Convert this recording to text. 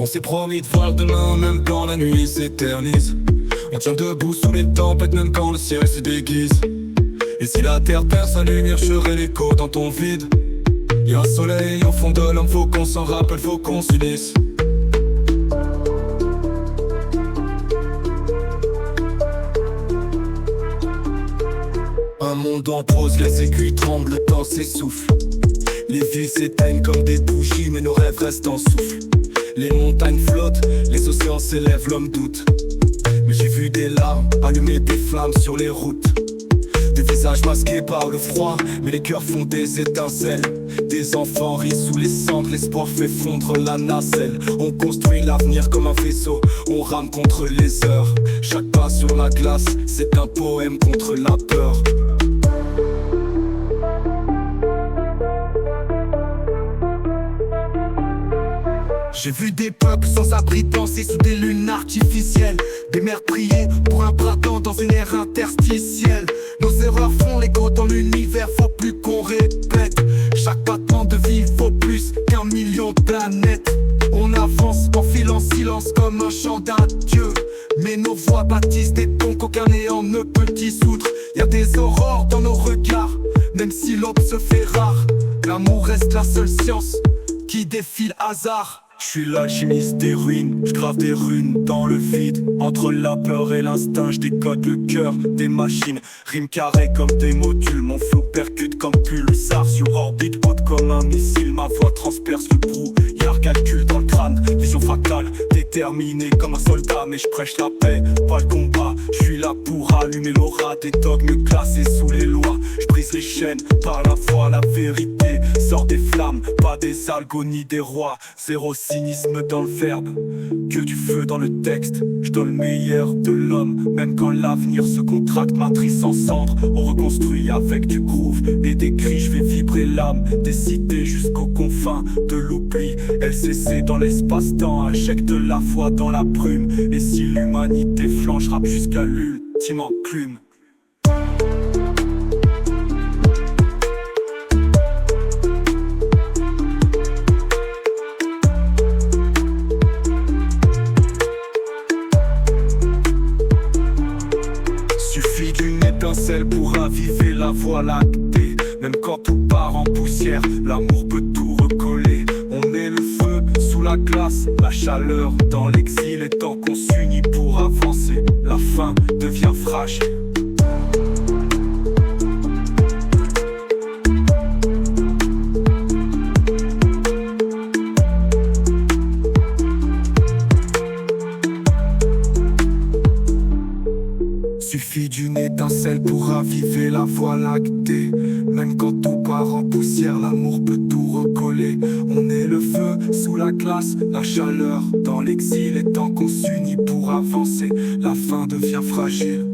On s'est promis de voir demain, même quand la nuit s'éternise. On tient debout sous les tempêtes, même quand le ciel se déguise. Et si la terre perd sa lumière, je serai l'écho dans ton vide. Y'a un soleil au fond de l'homme, faut qu'on s'en rappelle, faut qu'on s'unisse. Un monde en pause, les aiguilles tremblent, le temps s'essouffle. Les vies s'éteignent comme des bougies, mais nos rêves restent en souffle. Les montagnes flottent, les océans s'élèvent, l'homme doute. Mais j'ai vu des larmes allumer des flammes sur les routes. Des visages masqués par le froid, mais les cœurs font des étincelles. Des enfants rient sous les cendres, l'espoir fait fondre la nacelle. On construit l'avenir comme un vaisseau, on rame contre les heures. Chaque pas sur la glace, c'est un poème contre la peur. J'ai vu des peuples sans abri danser sous des lunes artificielles. Des mères prier pour un printemps dans une ère interstitielle. Nos erreurs font l'écho dans l'univers, faut plus qu'on répète. Chaque battement de vie vaut plus qu'un million de planètes. On avance en filant silence comme un chant d'adieu. Mais nos voix baptisent des tons qu'aucun néant ne peut dissoudre. Y'a des aurores dans nos regards, même si l'aube se fait rare. L'amour reste la seule science qui défie le hasard. Je suis l'alchimiste des ruines, je grave des runes dans le vide. Entre la peur et l'instinct, je décode le cœur des machines. Rimes carrées comme des modules, mon flow percute comme pulsar. Sur orbite, haute comme un missile, ma voix transperce le brouillard. Calcul dans le crâne, vision fatale, déterminé comme un soldat. Mais je prêche la paix, pas le combat. Je suis là pour allumer l'aura des dogmes classés sous les lois. Je brise les chaînes par la foi, la vérité sort des flammes, pas des algos ni des rois. Zéro cynisme dans le verbe, que du feu dans le texte. Je donne le meilleur de l'homme, même quand l'avenir se contracte, matrice en cendres. On reconstruit avec du groove et des cris, je fais vibrer l'âme des cités jusqu'aux confins de l'oubli. LCC dans l'espace-temps, injecte de la foi dans la brume. Et si l'humanité flanche, rappe jusqu'à l'ultime enclume. Suffit d'une étincelle pour raviver la voie lactée. Même quand tout part en poussière, l'amour peut tout recoller. On est le feu sous la glace, la chaleur dans l'exil. Et tant qu'on s'unit pour avancer, la fin devient fragile. Suffit d'une étincelle pour raviver la voie lactée. Même quand tout part en poussière, l'amour peut tout recoller. On est le feu sous la glace, la chaleur dans l'exil. Et tant qu'on s'unit pour avancer, la fin devient fragile.